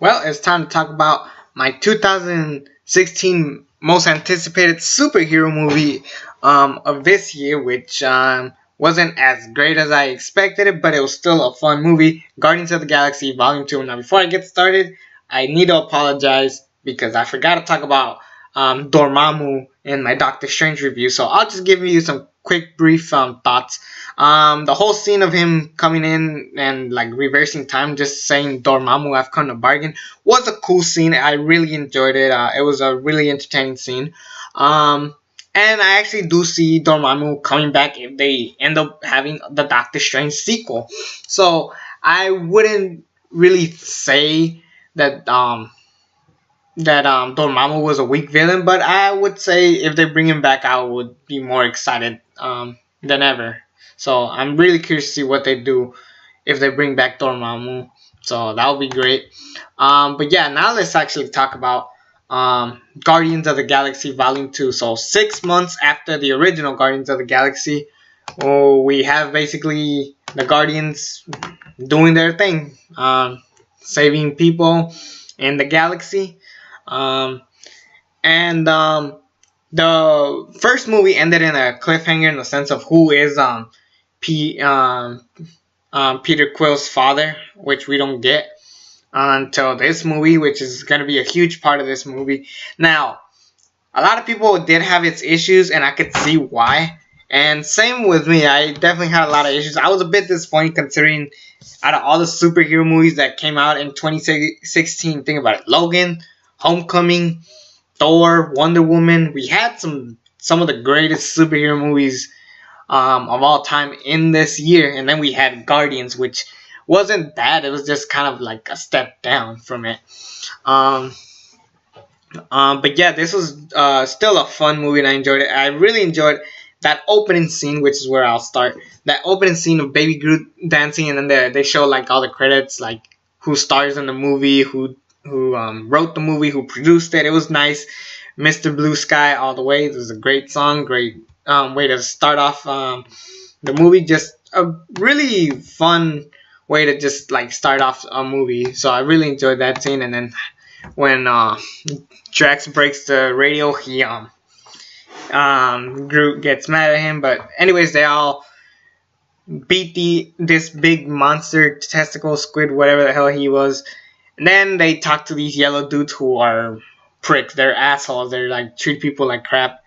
Well, it's time to talk about my 2016 most anticipated superhero movie of this year, which wasn't as great as I expected it, but it was still a fun movie. Guardians of the Galaxy Volume 2. Now, before I get started, I need to apologize because I forgot to talk about Dormammu in my Doctor Strange review, so I'll just give you some quick brief thoughts. The whole scene of him coming in and like reversing time, just saying Dormammu, I've come to bargain, was a cool scene. I really enjoyed it. It was a really entertaining scene. Um, and I actually do see Dormammu coming back if they end up having the Doctor Strange sequel. So I wouldn't really say that Dormammu was a weak villain, but I would say if they bring him back, I would be more excited than ever. So I'm really curious to see what they do if they bring back Dormammu. So that would be great. But yeah, now let's actually talk about Guardians of the Galaxy Volume 2. So 6 months after the original Guardians of the Galaxy, we have basically the Guardians doing their thing, saving people in the galaxy. Um, and the first movie ended in a cliffhanger in the sense of who is P, Peter Quill's father, which we don't get until this movie, which is going to be a huge part of this movie. Now, a lot of people did have its issues, and I could see why. And same with me, I definitely had a lot of issues. I was a bit disappointed considering out of all the superhero movies that came out in 2016, think about it: Logan, Homecoming, Thor, Wonder Woman. We had some of the greatest superhero movies of all time in this year, and then we had Guardians, which wasn't bad. It was just kind of like a step down from it. Um, but yeah, this was still a fun movie, and I enjoyed it. I really enjoyed that opening scene, which is where I'll start. That opening scene of Baby Groot dancing, and then they show like all the credits, like who stars in the movie, who wrote the movie, who produced it. It was nice. Mr. Blue Sky all the way. This was a great song, great way to start off the movie. Just a really fun way to just like start off a movie. So I really enjoyed that scene. And then when Drax breaks the radio, Groot gets mad at him. But anyways, they all beat this big monster testicle squid, whatever the hell he was. And then they talk to these yellow dudes who are pricks. They're assholes. They're like treat people like crap.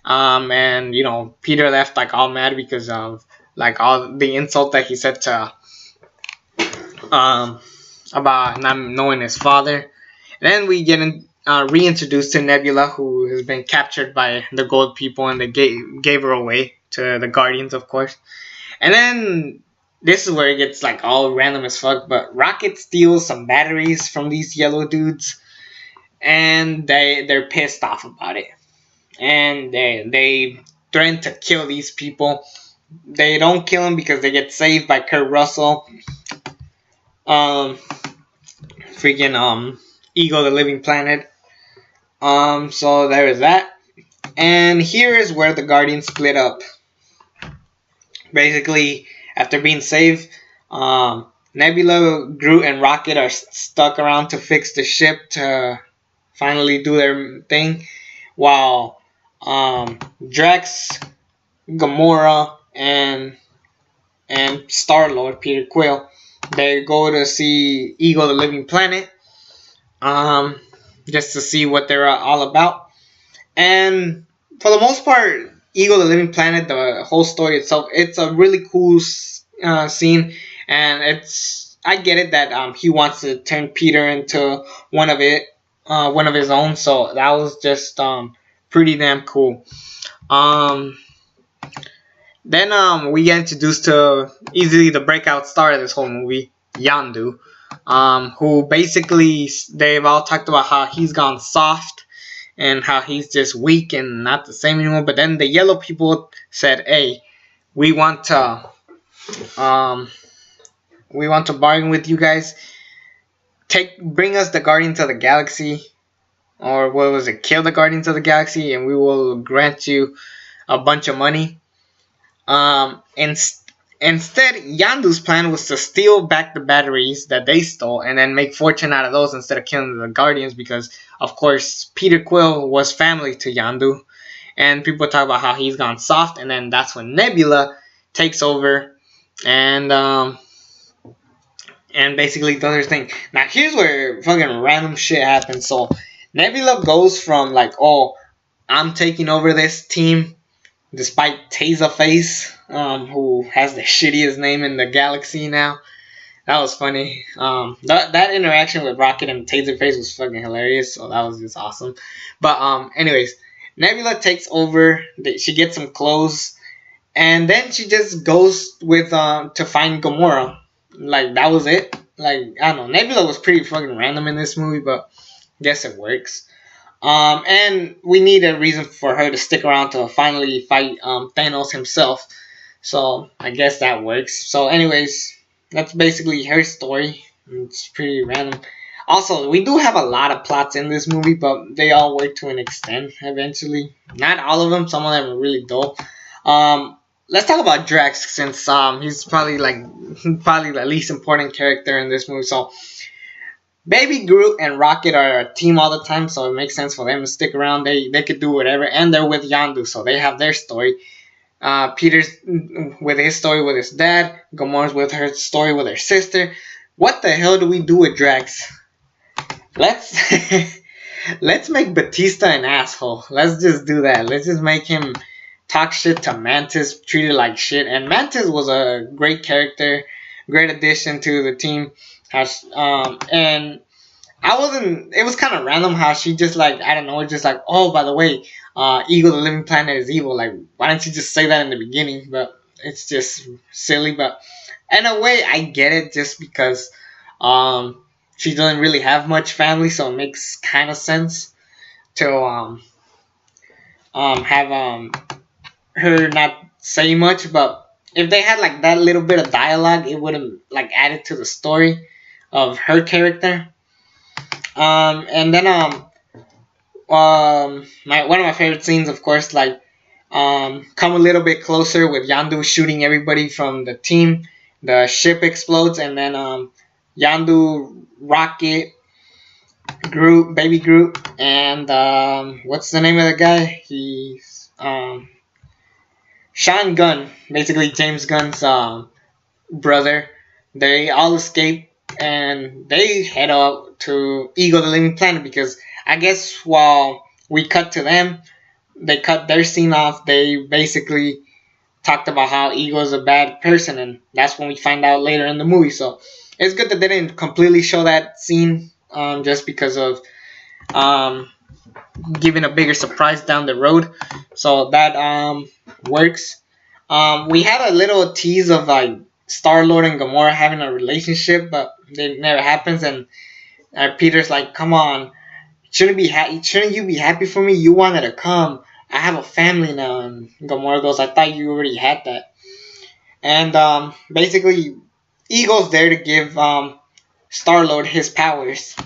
And you know, Peter left like all mad because of like all the insult that he said to about not knowing his father. And then we get reintroduced to Nebula, who has been captured by the gold people, and they gave her away to the Guardians, of course. And then this is where it gets like all random as fuck. But Rocket steals some batteries from these yellow dudes, and they're pissed off about it, and they threaten to kill these people. They don't kill them because they get saved by Kurt Russell. Freaking Ego the Living Planet. So there is that. And here is where the Guardians split up. Basically, after being saved, Nebula, Groot, and Rocket are stuck around to fix the ship to finally do their thing, while Drax, Gamora, and Star-Lord, Peter Quill, they go to see Ego the Living Planet, just to see what they're all about. And for the most part, Ego the Living Planet, the whole story itself, it's a really cool scene, and I get it that he wants to turn Peter into one of his own, so that was just pretty damn cool. Then we get introduced to easily the breakout star of this whole movie, Yondu, who basically they've all talked about how he's gone soft and how he's just weak and not the same anymore. But then the yellow people said, "Hey, we want to bargain with you guys. Bring us the Guardians of the Galaxy, or what was it? Kill the Guardians of the Galaxy, and we will grant you a bunch of money." And Instead, Yandu's plan was to steal back the batteries that they stole and then make fortune out of those instead of killing the Guardians because, of course, Peter Quill was family to Yandu. And people talk about how he's gone soft, and then that's when Nebula takes over and basically does her thing. Now, here's where fucking random shit happens. So, Nebula goes from like, oh, I'm taking over this team despite Taserface, who has the shittiest name in the galaxy now. That was funny. That interaction with Rocket and Taserface was fucking hilarious, so that was just awesome. But anyways, Nebula takes over. She gets some clothes, and then she just goes with to find Gamora. Like that was it. Like I don't know. Nebula was pretty fucking random in this movie, but I guess it works. And we need a reason for her to stick around to finally fight Thanos himself. So I guess that works. So, anyways, that's basically her story. It's pretty random. Also, we do have a lot of plots in this movie, but they all work to an extent eventually. Not all of them. Some of them are really dull. Let's talk about Drax since he's probably the least important character in this movie. So Baby Groot and Rocket are a team all the time, so it makes sense for them to stick around. They could do whatever, and they're with Yondu, so they have their story. Peter's with his story with his dad. Gamora's with her story with her sister. What the hell do we do with Drax? Let's let's make Batista an asshole. Let's just do that. Let's just make him talk shit to Mantis, treat it like shit. And Mantis was a great character, great addition to the team. And I wasn't. It was kind of random how she just like I don't know, just like oh by the way, Ego the Living Planet is evil. Like why didn't you just say that in the beginning? But it's just silly. But in a way, I get it just because she doesn't really have much family, so it makes kind of sense to have her not say much. But if they had like that little bit of dialogue, it would have like added to the story of her character. And then my one of my favorite scenes, of course, like come a little bit closer with Yandu shooting everybody from the team. The ship explodes, and then Yandu, Rocket, Groot, Baby Groot, and what's the name of the guy? He's Sean Gunn, basically James Gunn's brother. They all escape and they head up to Ego the Living Planet because I guess while we cut to them, they cut their scene off. They basically talked about how Ego is a bad person, and that's when we find out later in the movie. So it's good that they didn't completely show that scene just because of giving a bigger surprise down the road. So that works. We had a little tease of like Star-Lord and Gamora having a relationship, but it never happens. And Peter's like, "Come on, shouldn't you be happy for me? You wanted to come. I have a family now." And Gamora goes, "I thought you already had that." And basically, Ego's there to give Star-Lord his powers.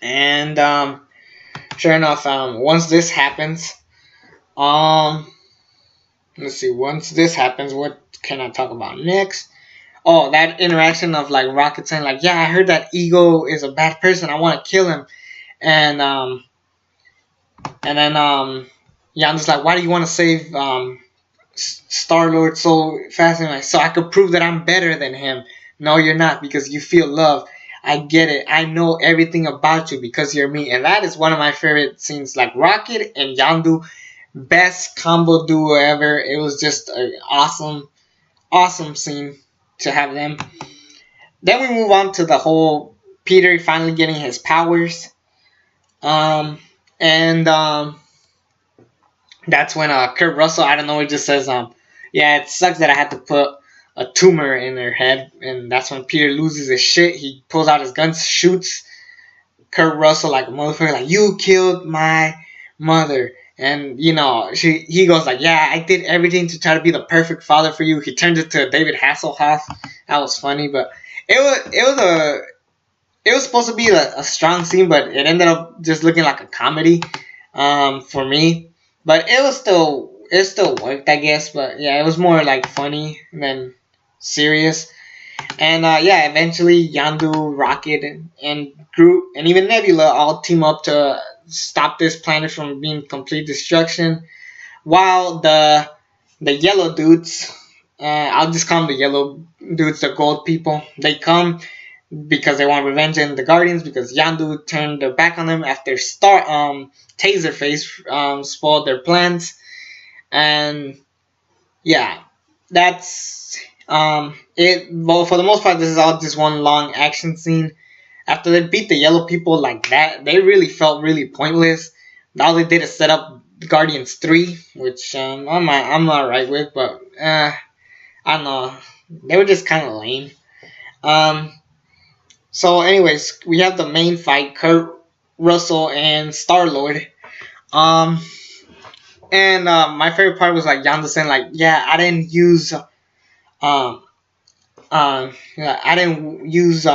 And sure enough, once this happens, let's see. Once this happens, what can I talk about next? Oh, that interaction of like Rocket saying like, "Yeah, I heard that Ego is a bad person. I want to kill him," and then Yandu's like, "Why do you want to save Star-Lord so fast?" And like, "So I could prove that I'm better than him." "No, you're not, because you feel love. I get it. I know everything about you because you're me." And that is one of my favorite scenes. Like Rocket and Yandu, best combo duo ever. It was just an awesome scene to have them. Then we move on to the whole Peter finally getting his powers. And that's when Kurt Russell, I don't know, he just says, "Yeah, it sucks that I had to put a tumor in her head." And that's when Peter loses his shit. He pulls out his gun, shoots Kurt Russell like a motherfucker, like, "You killed my mother." And he goes like, "Yeah, I did everything to try to be the perfect father for you." He turns it to David Hasselhoff. That was funny, but it was supposed to be a strong scene, but it ended up just looking like a comedy for me. But it was still still worked, I guess, but yeah, it was more like funny than serious. And yeah, eventually Yandu, Rocket, and Groot, and even Nebula all team up to stop this planet from being complete destruction. While the yellow dudes, I'll just call them the yellow dudes, the gold people, they come because they want revenge, and the Guardians because Yandu turned their back on them after Taserface spoiled their plans. And yeah, that's it. Well, for the most part, this is all just one long action scene. After they beat the yellow people like that, they really felt really pointless. All they did is set up Guardians 3, which I'm not right with, but I don't know. They were just kind of lame. Um, so, anyways, we have the main fight: Kurt Russell and Star Lord. Um, and my favorite part was like Yondu saying, like, yeah, I didn't use yeah, I didn't use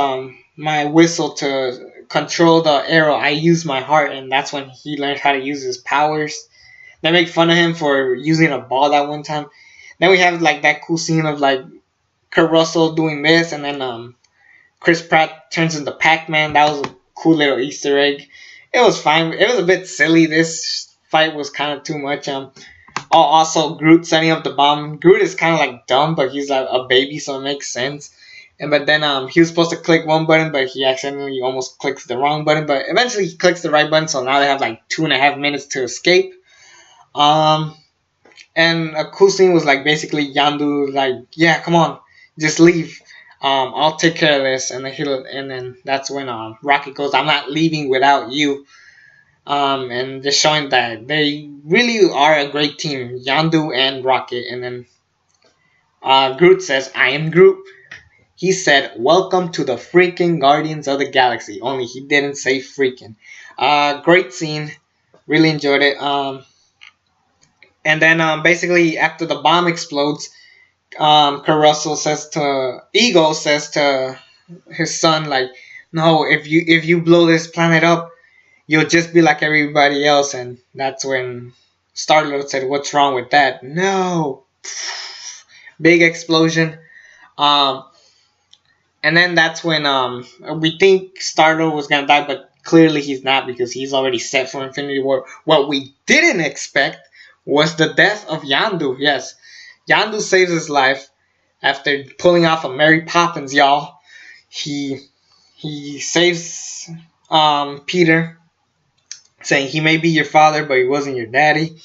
my whistle to control the arrow. I used my heart, and that's when he learned how to use his powers. They make fun of him for using a ball that one time. Then we have like that cool scene of like Kurt Russell doing this, and then Chris Pratt turns into Pac-Man. That was a cool little Easter egg. It was fine. It was a bit silly. This fight was kind of too much. Oh, also Groot setting up the bomb. Groot is kind of like dumb, but he's like a baby, so it makes sense. And but then he was supposed to click one button, but he accidentally almost clicks the wrong button. But eventually he clicks the right button, so now they have like 2.5 minutes to escape. Um, and a cool scene was like basically Yandu like, yeah, come on, just leave. I'll take care of this. And then that's when Rocket goes, I'm not leaving without you. And just showing that they really are a great team, Yandu and Rocket. And then Groot says, I am Groot. He said, welcome to the freaking Guardians of the Galaxy. Only he didn't say freaking. Great scene. Really enjoyed it. And then basically after the bomb explodes, Kurt Russell says to Ego says to his son, like, no, if you blow this planet up, you'll just be like everybody else. And that's when Star Lord said, what's wrong with that? No. Big explosion. Um, and then that's when we think Star Lord was gonna die, but clearly he's not because he's already set for Infinity War. What we didn't expect was the death of Yandu. Yes, Yandu saves his life after pulling off a Mary Poppins, y'all. He saves Peter, saying he may be your father, but he wasn't your daddy.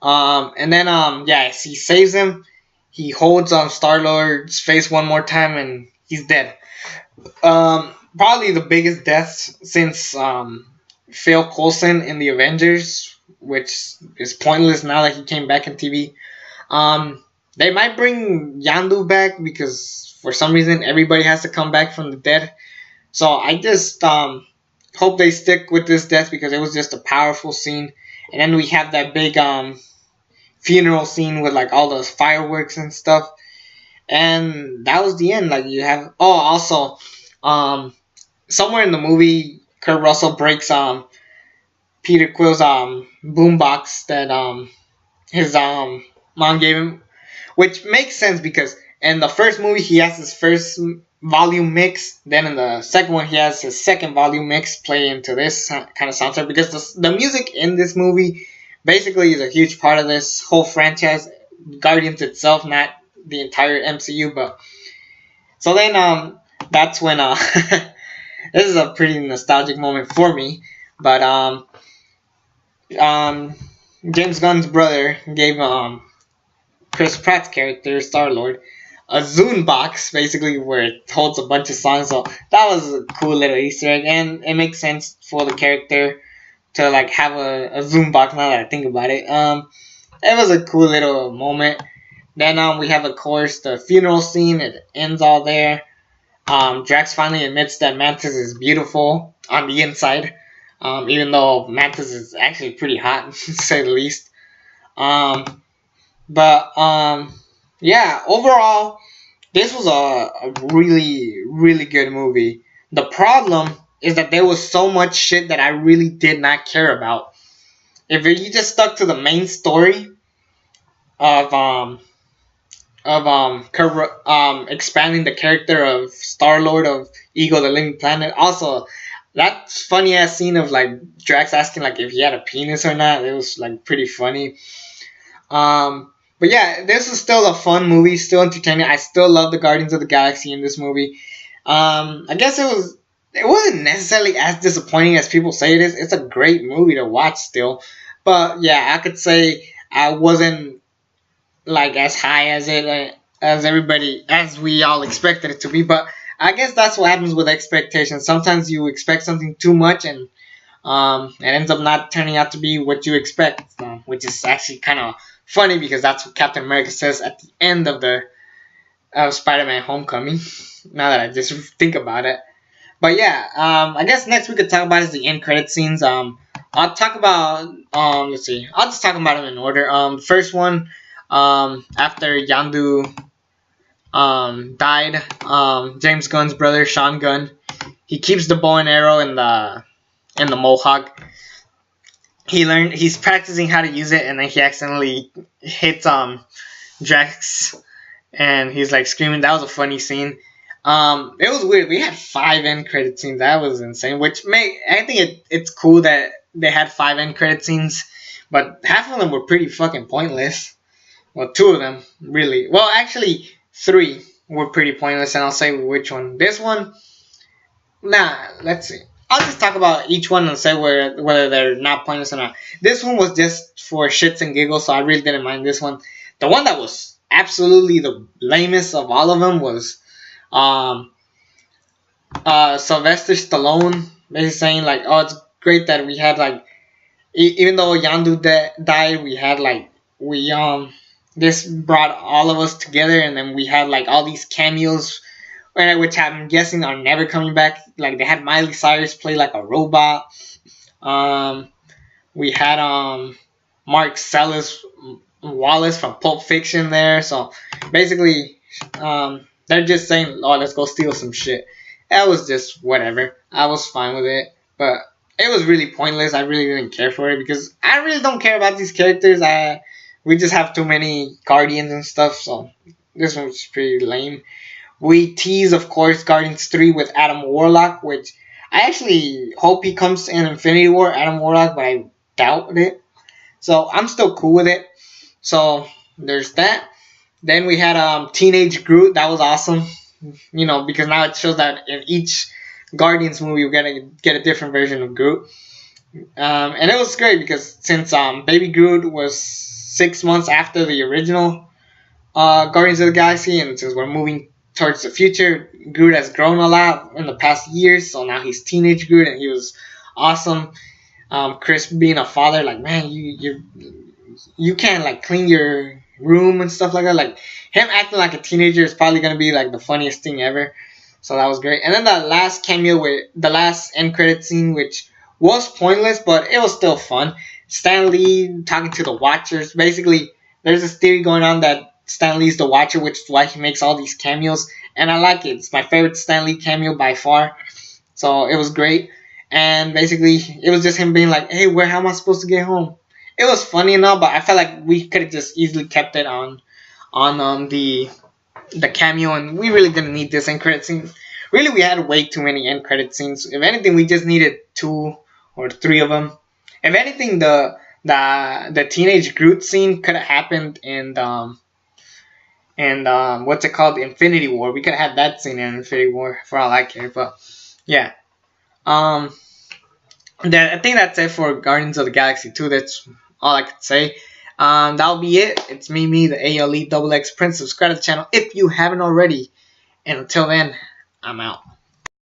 And then yeah, he saves him. He holds on Star Lord's face one more time, and he's dead. Probably the biggest death since Phil Coulson in the Avengers, which is pointless now that he came back in TV. They might bring Yandu back because for some reason everybody has to come back from the dead. So I just hope they stick with this death because it was just a powerful scene. And then we have that big funeral scene with like all those fireworks and stuff. And that was the end. Like you have also somewhere in the movie Kurt Russell breaks Peter Quill's boombox that his mom gave him, which makes sense because in the first movie he has his first volume mix, then in the second one he has his second volume mix play into this kind of soundtrack because the music in this movie basically is a huge part of this whole franchise, Guardians itself, not the entire MCU. But so then that's when this is a pretty nostalgic moment for me. But James Gunn's brother gave Chris Pratt's character Star Lord a Zune box, basically where it holds a bunch of songs. So that was a cool little Easter egg, and it makes sense for the character to like have a Zune box. Now that I think about it, it was a cool little moment. Then we have of course the funeral scene. It ends all there. Drax finally admits that Mantis is beautiful on the inside, even though Mantis is actually pretty hot to say the least. But yeah, overall, this was a really, really good movie. The problem is that there was so much shit that I really did not care about. If you just stuck to the main story, of expanding the character of Star Lord of Ego the Living Planet. Also, that funny ass scene of like Drax asking like if he had a penis or not. It was like pretty funny. But yeah, this is still a fun movie, still entertaining. I still love the Guardians of the Galaxy in this movie. I guess it wasn't necessarily as disappointing as people say it is. It's a great movie to watch still, but yeah, I could say I wasn't like as high as it as everybody as we all expected it to be. But I guess that's what happens with expectations. Sometimes you expect something too much and it ends up not turning out to be what you expect, which is actually kind of funny because that's what Captain America says at the end of the Spider-Man: Homecoming. Now that I just think about it, but yeah, I guess next we could talk about is the end credit scenes. I'll talk about let's see, I'll just talk about them in order. First one, after Yandu died, James Gunn's brother Sean Gunn, he keeps the bow and arrow in the mohawk. He's practicing how to use it, and then he accidentally hits Drax, and he's like screaming. That was a funny scene. It was weird. We had 5 end credit scenes. That was insane. I think it's cool that they had 5 end credit scenes, but half of them were pretty fucking pointless. Well, 2 of them really. Well, actually, 3 were pretty pointless, and I'll say which one. This one, nah. Let's see. I'll just talk about each one and say whether they're not pointless or not. This one was just for shits and giggles, so I really didn't mind this one. The one that was absolutely the lamest of all of them was um, Sylvester Stallone basically saying like, "Oh, it's great that we had like, even though Yandu died, we had like this brought all of us together, and then we had like all these cameos, which I'm guessing are never coming back. Like they had Miley Cyrus play like a robot. Um, we had Mark Wallace from Pulp Fiction there. So basically, they're just saying, "Oh, let's go steal some shit." That was just whatever. I was fine with it, but it was really pointless. I really didn't care for it because I really don't care about these characters. We just have too many Guardians and stuff, so this one was pretty lame. We tease, of course, Guardians 3 with Adam Warlock, which I actually hope he comes in Infinity War, Adam Warlock, but I doubt it. So I'm still cool with it. So there's that. Then we had Teenage Groot. That was awesome. Because now it shows that in each Guardians movie we're gonna get a different version of Groot. And it was great because since Baby Groot was 6 months after the original Guardians of the Galaxy, and since we're moving towards the future, Groot has grown a lot in the past years, so now he's teenage Groot, and he was awesome. Chris being a father, like, man, you can't like clean your room and stuff like that. Like him acting like a teenager is probably gonna be like the funniest thing ever. So that was great. And then the last cameo with the last end credit scene, which was pointless, but it was still fun. Stan Lee talking to the Watchers. Basically, there's this theory going on that Stan Lee's the Watcher, which is why he makes all these cameos. And I like it. It's my favorite Stan Lee cameo by far. So it was great. And basically, it was just him being like, "Hey, how am I supposed to get home?" It was funny enough, but I felt like we could have just easily kept it on the cameo, and we really didn't need this end credit scene. Really, we had way too many end credit scenes. If anything, we just needed 2 or 3 of them. If anything, the teenage Groot scene could have happened in what's it called, Infinity War. We could have had that scene in Infinity War for all I care. But yeah, I think that's it for Guardians of the Galaxy 2. That's all I could say. That'll be it. It's me, the ALE XX Prince. Subscribe to the channel if you haven't already. And until then, I'm out.